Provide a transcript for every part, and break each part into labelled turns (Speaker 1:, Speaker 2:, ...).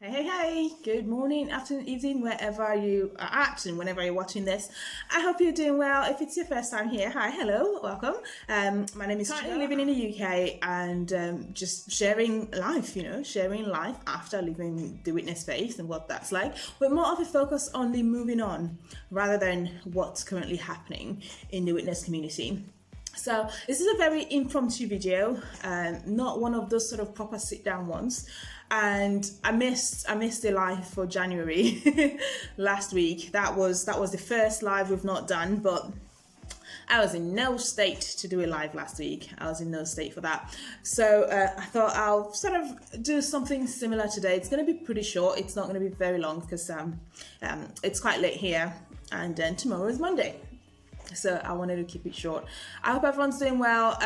Speaker 1: Hey, good morning, afternoon, evening, wherever you are at and whenever you're watching this. I hope you're doing well. If it's your first time here, hi, hello, welcome. My name is currently living in the UK and just sharing life, sharing life after living the witness faith and what that's like, with more of a focus on the moving on rather than what's currently happening in the witness community. So this is a very impromptu video, not one of those sort of proper sit down ones. And I missed the live for January last week. That was the first live we've not done, but I was in no state to do a live last week. I was in no state for that. So I thought I'll sort of do something similar today. It's going to be pretty short. It's not going to be very long because it's quite late here, and then tomorrow is Monday. So I wanted to keep it short. I hope everyone's doing well.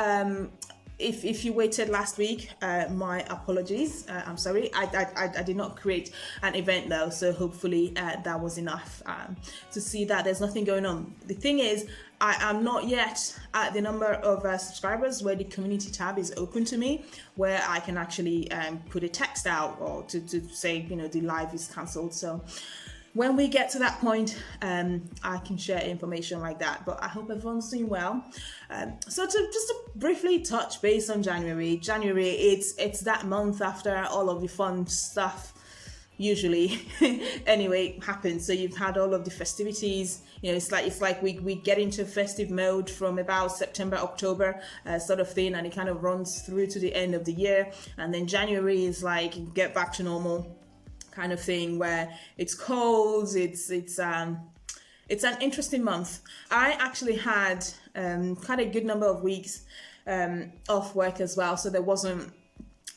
Speaker 1: If you waited last week, my apologies. I'm sorry. I did not create an event though, so hopefully that was enough to see that there's nothing going on. The thing is, I am not yet at the number of subscribers where the community tab is open to me, where I can actually put a text out or to say, the live is cancelled. So when we get to that point, I can share information like that, but I hope everyone's doing well. So to briefly touch base on January, it's that month after all of the fun stuff usually anyway happens. So you've had all of the festivities, it's like we get into festive mode from about September, October sort of thing, and it kind of runs through to the end of the year. And then January is like get back to normal kind of thing, where it's cold, it's an interesting month. I actually had quite a good number of weeks off work as well, so there wasn't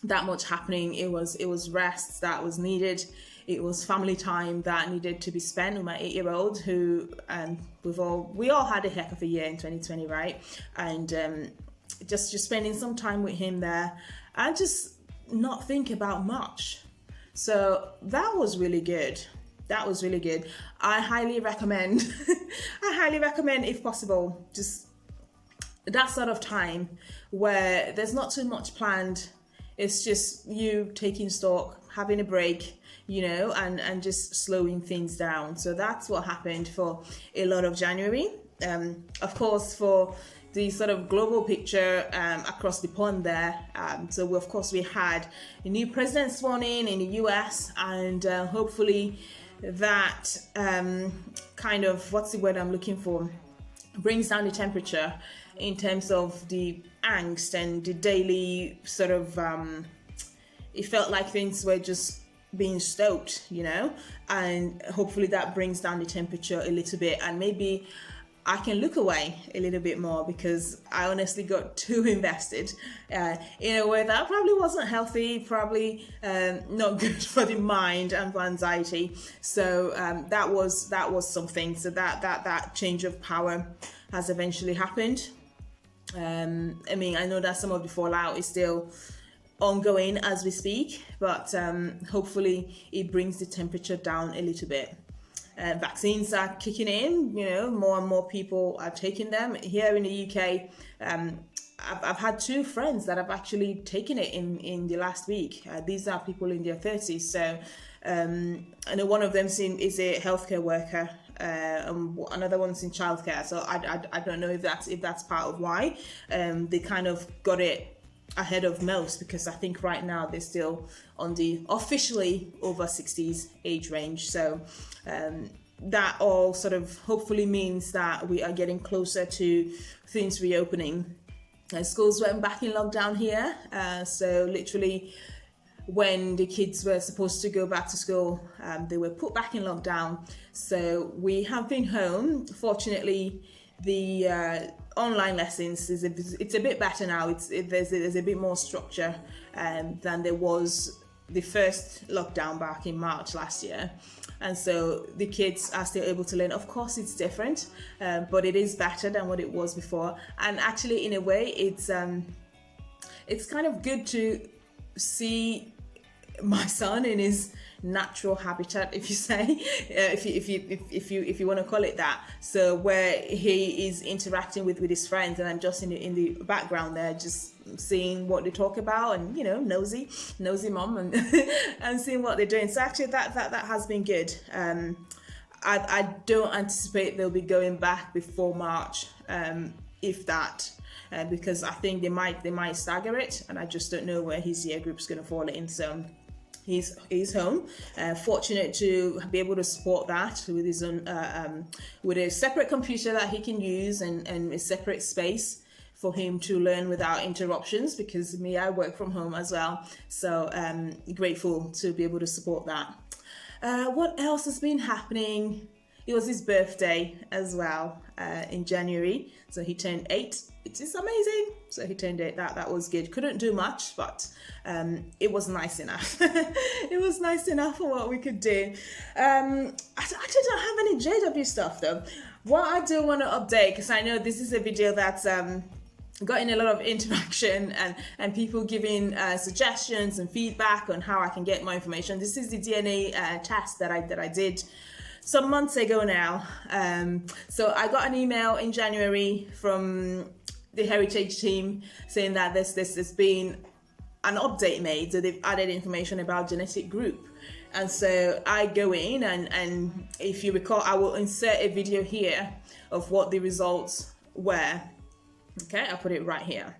Speaker 1: that much happening. It was rest that was needed. It was family time that needed to be spent with my 8-year-old, who we all had a heck of a year in 2020, right? And just spending some time with him there and just not think about much. So that was really good. I highly recommend, if possible, just that sort of time where there's not too much planned. It's just you taking stock, having a break, and just slowing things down. So that's what happened for a lot of January. Of course, for the sort of global picture across the pond there. So we had a new president sworn in the US, and hopefully that kind of, what's the word I'm looking for, brings down the temperature in terms of the angst and the daily sort of, it felt like things were just being stoked, and hopefully that brings down the temperature a little bit, and maybe I can look away a little bit more, because I honestly got too invested in a way that probably wasn't healthy, probably not good for the mind and for anxiety. So that was something. So that change of power has eventually happened. I know that some of the fallout is still ongoing as we speak, but hopefully it brings the temperature down a little bit. Vaccines are kicking in, more and more people are taking them. Here in the UK, I've had 2 friends that have actually taken it in the last week. These are people in their 30s. So I know one of them is a healthcare worker, and another one's in childcare. So I don't know if that's part of why they kind of got it ahead of most, because I think right now they're still on the officially over 60s age range. So that all sort of hopefully means that we are getting closer to things reopening. Schools went back in lockdown here, so literally when the kids were supposed to go back to school, they were put back in lockdown. So we have been home. Fortunately, the online lessons it's a bit better now. There's a bit more structure than there was the first lockdown back in March last year, and so the kids are still able to learn. Of course, it's different, but it is better than what it was before. And actually, in a way, it's kind of good to see my son in his natural habitat, if you say, if you want to call it that. So where he is interacting with his friends, and I'm just in the background there, just seeing what they talk about, and nosy mom, and and seeing what they're doing. So actually that has been good. I don't anticipate they'll be going back before March, if that, because I think they might stagger it, and I just don't know where his year group's going to fall in. So he's home, fortunate to be able to support that with his own with a separate computer that he can use, and a separate space for him to learn without interruptions, because I work from home as well. So grateful to be able to support that. What else has been happening? It was his birthday as well, in January. So he turned 8, which is amazing. So he turned 8, that was good. Couldn't do much, but it was nice enough. It was nice enough for what we could do. I actually don't have any JW stuff though. What I do want to update, because I know this is a video that's gotten a lot of interaction and people giving suggestions and feedback on how I can get more information. This is the DNA test that I did some months ago now. So I got an email in January from the heritage team saying that there's been an update made, so they've added information about genetic group. And so I go in, and if you recall, I will insert a video here of what the results were. Okay, I'll put it right here.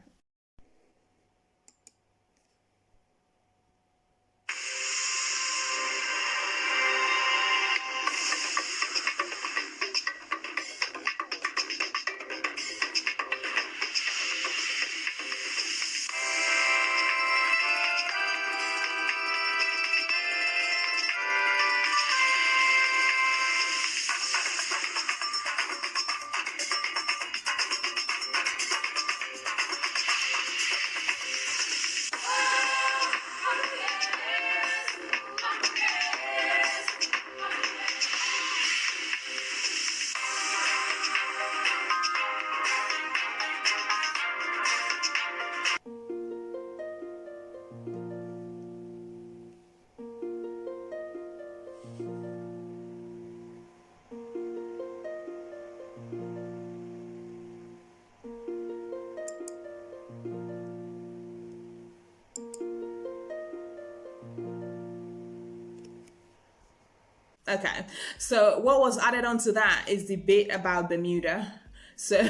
Speaker 1: Okay, so what was added onto that is the bit about Bermuda. So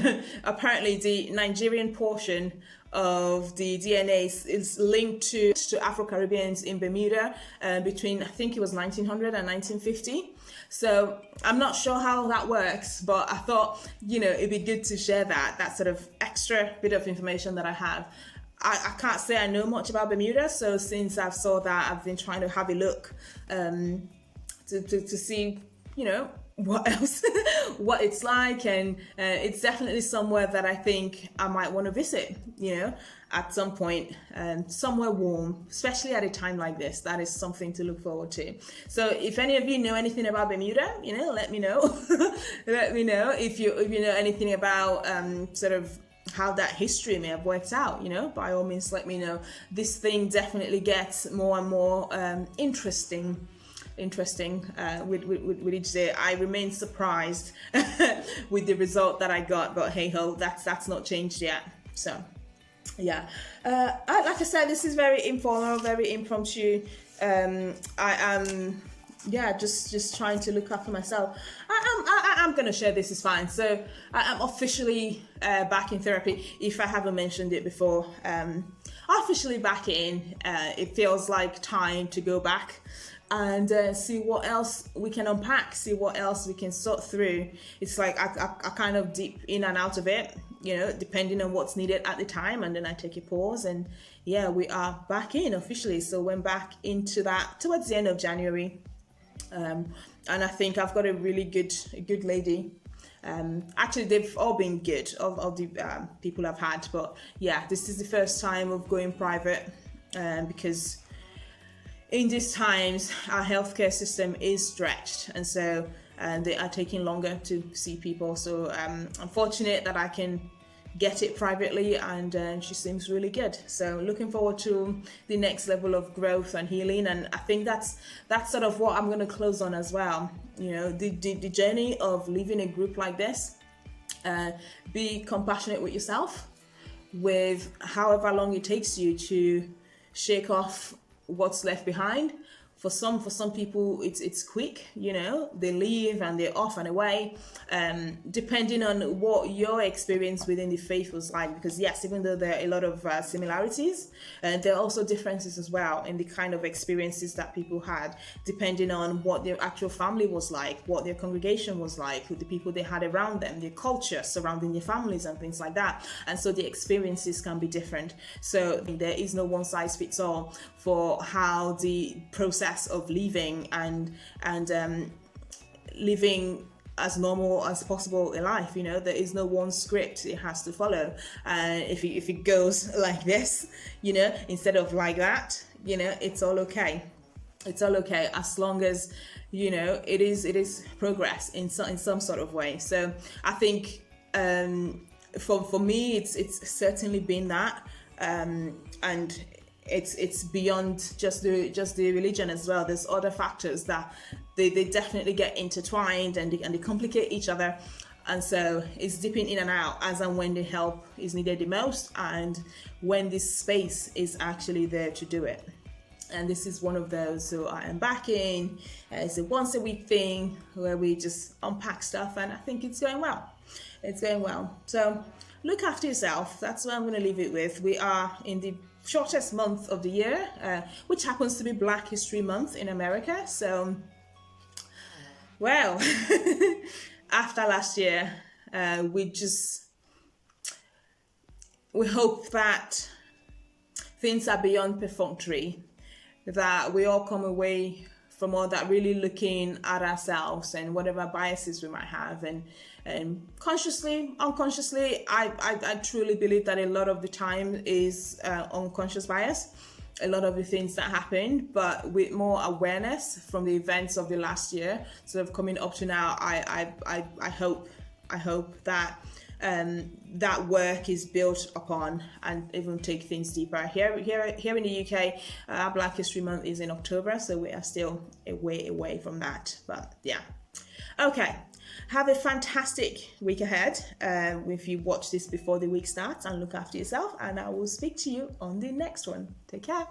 Speaker 1: apparently the Nigerian portion of the DNA is linked to Afro-Caribbeans in Bermuda between, I think it was 1900 and 1950. So I'm not sure how that works, but I thought, it'd be good to share that sort of extra bit of information that I have. I can't say I know much about Bermuda, so since I saw that, I've been trying to have a look to see, what else, what it's like, and it's definitely somewhere that I think I might want to visit, at some point, somewhere warm, especially at a time like this. That is something to look forward to. So if any of you know anything about Bermuda, let me know. Let me know if you know anything about sort of how that history may have worked out, by all means let me know. This thing definitely gets more and more interesting with each day. I remain surprised with the result that I got, but hey ho, that's not changed yet. So yeah, like I said, this is very informal, very impromptu. I am just trying to look after myself. I'm gonna share this, is fine. So I'm officially back in therapy, if I haven't mentioned it before. Officially back in. It feels like time to go back and see what else we can unpack, see what else we can sort through. It's like I kind of dip in and out of it, depending on what's needed at the time, and then I take a pause, and yeah, we are back in officially. So went back into that towards the end of January, and I think I've got a really good lady. Actually, they've all been good, of the people I've had, but yeah, this is the first time of going private, because in these times, our healthcare system is stretched, and so they are taking longer to see people. So I'm fortunate that I can get it privately, and she seems really good. So looking forward to the next level of growth and healing. And I think that's sort of what I'm going to close on as well. You know, the journey of leaving a group like this. Be compassionate with yourself, with however long it takes you to shake off what's left behind. For some people, it's quick, you know, they leave and they're off and away, depending on what your experience within the faith was like. Because yes, even though there are a lot of similarities, there are also differences as well in the kind of experiences that people had, depending on what their actual family was like, what their congregation was like, who the people they had around them, their culture surrounding their families and things like that. And so the experiences can be different. So there is no one size fits all for how the process of leaving and living as normal as possible in life. You know, there is no one script it has to follow. If it goes like this, you know, instead of like that, you know, it's all okay. It's all okay, as long as, you know, it is progress in some sort of way. So I think for me, it's certainly been that, and it's beyond just the religion as well. There's other factors that they definitely get intertwined, and they complicate each other. And so it's dipping in and out as and when the help is needed the most, and when this space is actually there to do it. And this is one of those. So I am back in. It's a once a week thing where we just unpack stuff, and I think it's going well. It's going well. So look after yourself. That's what I'm going to leave it with. We are in the shortest month of the year, which happens to be Black History Month in America. So, well, after last year, we hope that things are beyond perfunctory, that we all come away from all that really looking at ourselves and whatever biases we might have, and consciously, unconsciously, I truly believe that a lot of the time is unconscious bias, a lot of the things that happened, but with more awareness from the events of the last year, sort of coming up to now, I hope that that work is built upon and even take things deeper. Here in the UK, our Black History Month is in October, so we are still a way away from that. But yeah, okay. Have a fantastic week ahead. If you watch this before the week starts, and look after yourself, and I will speak to you on the next one. Take care.